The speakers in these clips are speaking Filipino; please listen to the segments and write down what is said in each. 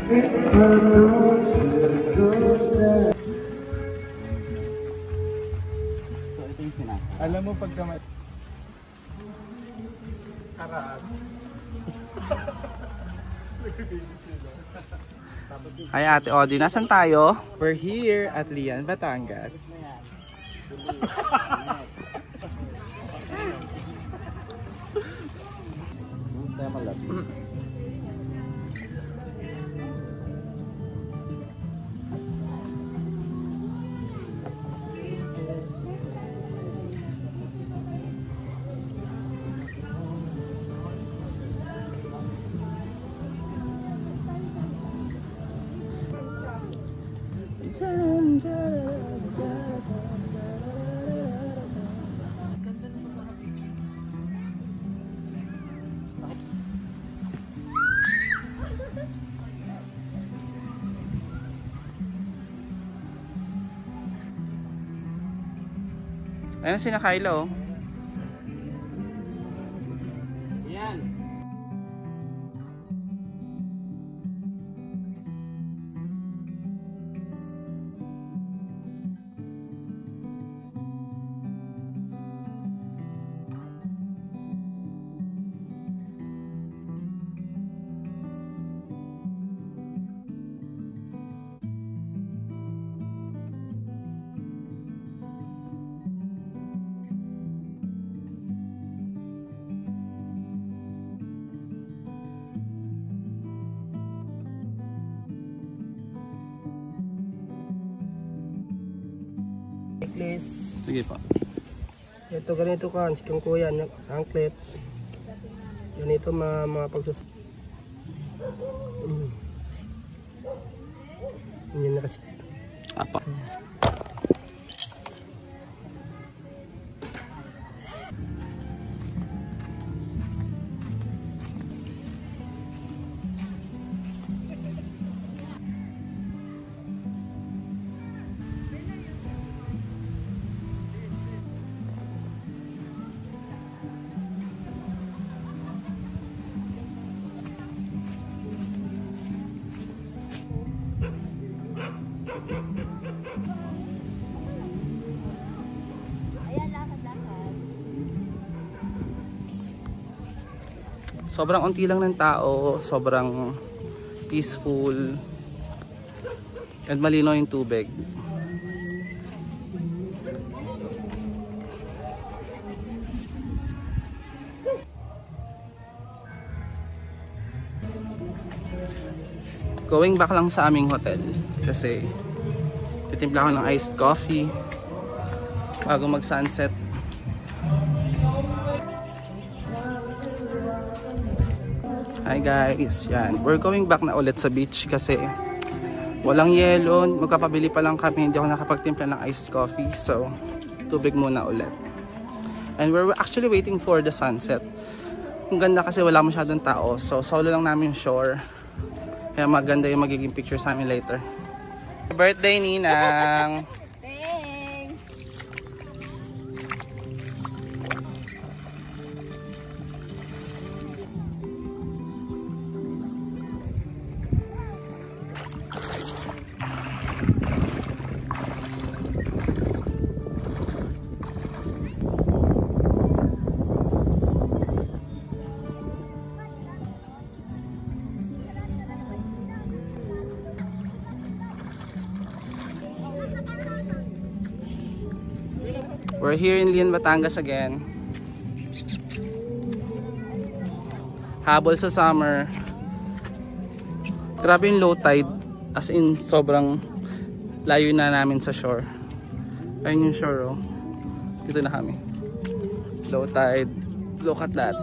Alam mo pagka may... Araan. Hi Ate Audrey, nasan tayo? We're here at Lian, Batangas. Ayan si Kyla oh. Ayan. Necklace. Sige pa. Ito ganito ka, sikang kuya, anklet. Ganito mga pagsus. Yan na kasi. Apa. Sobrang unti lang ng tao, sobrang peaceful, and malinaw yung tubig. Going back lang sa aming hotel kasi titimpla ako ng iced coffee bago mag sunset. Hi guys, yan. We're going back na ulit sa beach kasi walang yelo. Magkapabili pa lang kami, hindi ako nakapagtimpla ng iced coffee. So, tubig muna ulit. And we're actually waiting for the sunset. Ang ganda kasi wala masyadong tao. So, solo lang namin shore. Kaya maganda yung magiging picture sa amin later. Birthday, Ninang! We're here in Lian, Batangas again. Habol sa summer. Grabe yung low tide. As in, sobrang layo na namin sa shore. Ayun yung shore, oh. Dito na kami. Low tide. Look at that.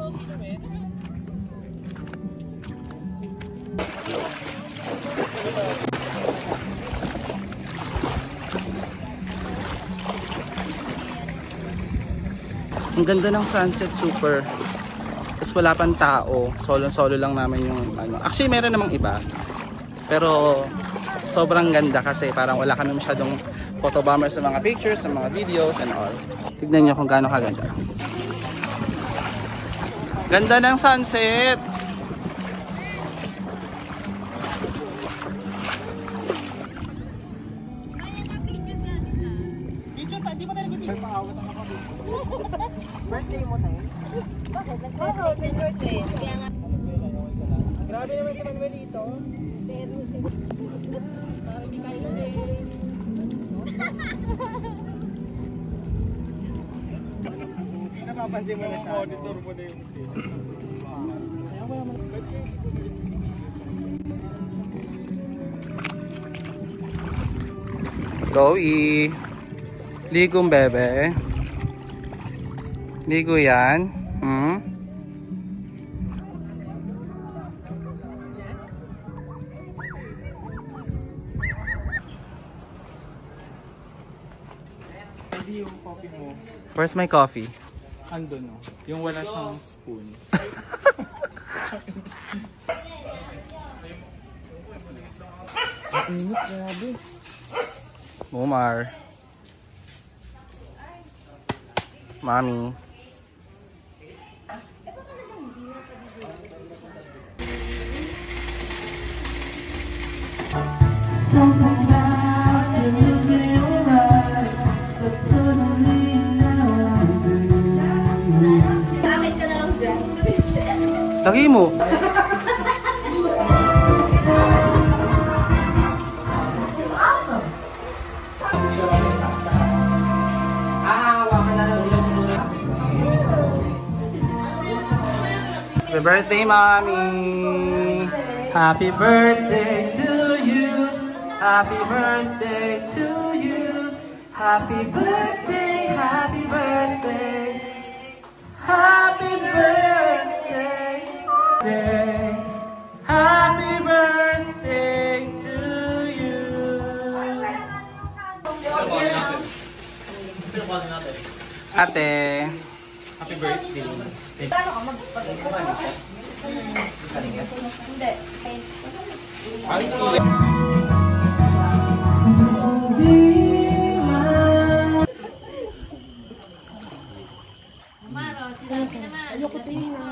Ang ganda ng sunset, super. Tapos wala pang tao. Solo lang namin yung ano. Actually, meron namang iba. Pero sobrang ganda kasi parang wala kami masyadong photobomber sa mga pictures, sa mga videos and all. Tignan nyo kung gaano kaganda. Ganda ng sunset! Birthday mo tayo. Bakit? Nag-birthday. Kaya nga. Grabe naman si Manuelito. Pero sila. Hindi kayo din. Napapansin mo na siya. Monitor mo na yung Chloe. Ligong bebe. Ligo yan. Hmm? Hindi yung coffee mo. Where's my coffee? Ando no. Yung wala siyang spoon. Ang init, grabe. Omar. Mami. Bakit ka na lang dyan? Lagi mo. Happy birthday, Mommy! Happy birthday to you! Happy birthday to you! Happy birthday! Happy birthday! Happy birthday! Happy birthday to you! Ate! Happy birthday. Paano ka magpag-birthday? Hindi. Maro, sinabi naman. Ayoko tingin na.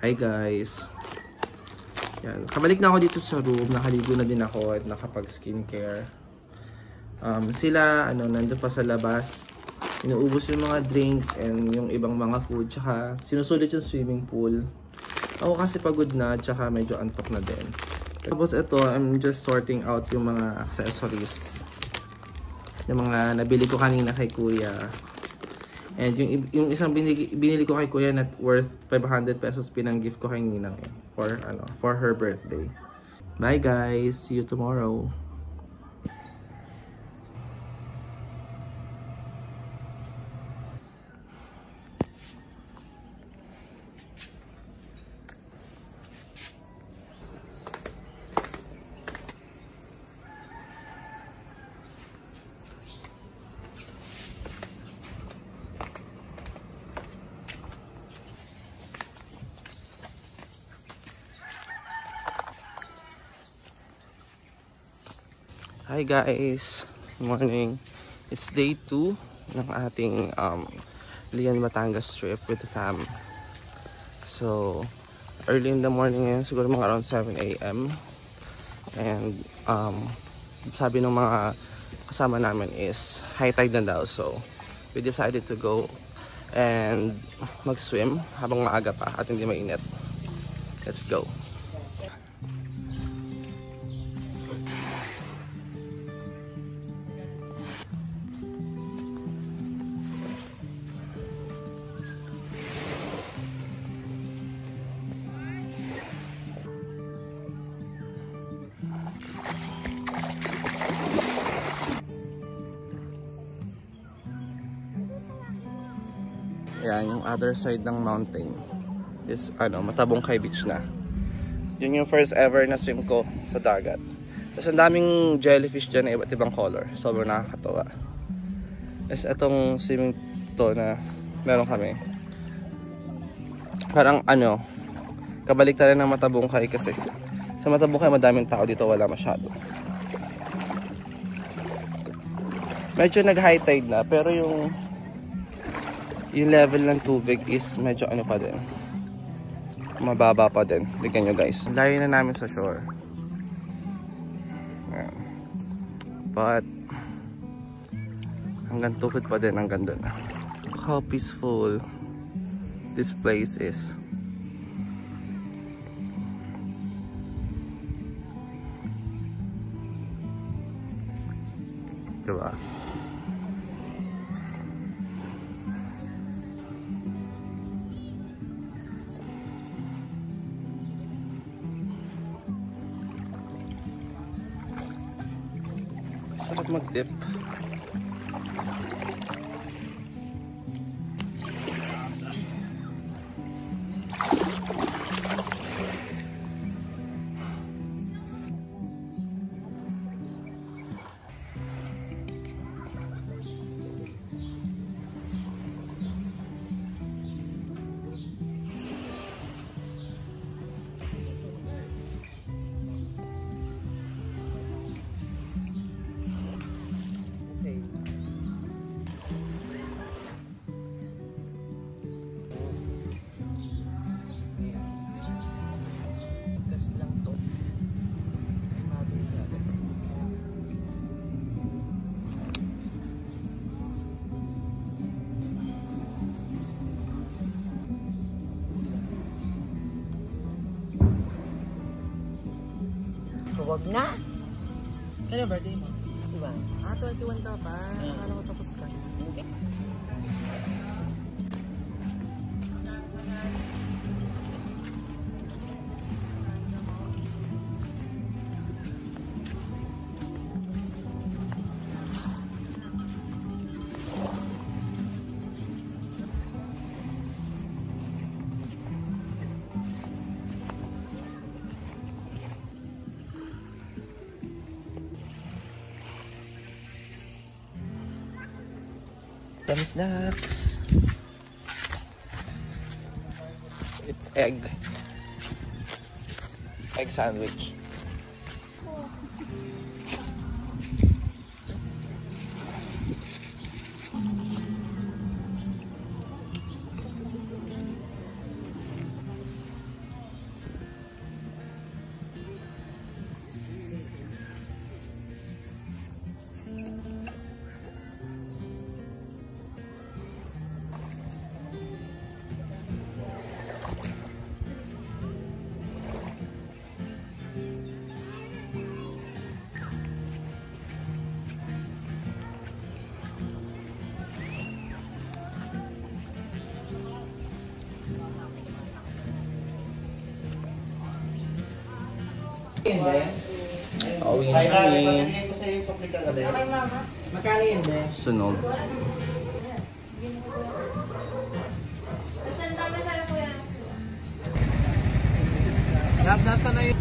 Hi guys. Yan, kabalik na ako dito sa room, nakaligo na din ako at nakapag skincare. Sila nandoon pa sa labas. Inuubos yung mga drinks and yung ibang mga food, tsaka sinusulit yung swimming pool. Ako kasi pagod na, tsaka medyo antok na din. Tapos ito, I'm just sorting out yung mga accessories. Yung mga nabili ko kanina kay Kuya. And yung isang binili ko kay Kuya na worth 500 pesos pinang-gift ko kay Ninang for her birthday. Bye guys, see you tomorrow. Hi guys, good morning. It's day 2 ng ating Lian Batangas trip with the fam. So, early in the morning ngayon, siguro mga around 7 AM. And sabi ng mga kasama namin is high tide na daw. So, we decided to go and mag-swim habang maaga pa at hindi mainit. Let's go. Yan, yung other side ng mountain is Matabongkay Beach na. Yun yung first ever na swim ko sa dagat. Tapos ang daming jellyfish dyan na iba't ibang color. Sobrang nakakatawa. Tapos itong swimming to na meron kami. Parang kabaliktaran ng Matabongkay kasi sa Matabongkay madaming tao, dito wala masyado. Medyo nag high tide na pero yung yung level ng tubig is medyo ano pa din. Mababa pa din. Tignan nyo guys. Layo na namin sa shore. Ayan. But hanggang tukod pa din hanggang doon. How peaceful this place is. Diba? Sarap mag-dip. Huwag na. Kaya birthday mo? Diba? 21 daw pa. Akala ko tapos ka. Tummy snacks. It's egg sandwich. Pauwi na kami. Okay, mama. Magkano yun, be? Sunog. Nasaan dami sa'yo, kuya? Nasa na yun?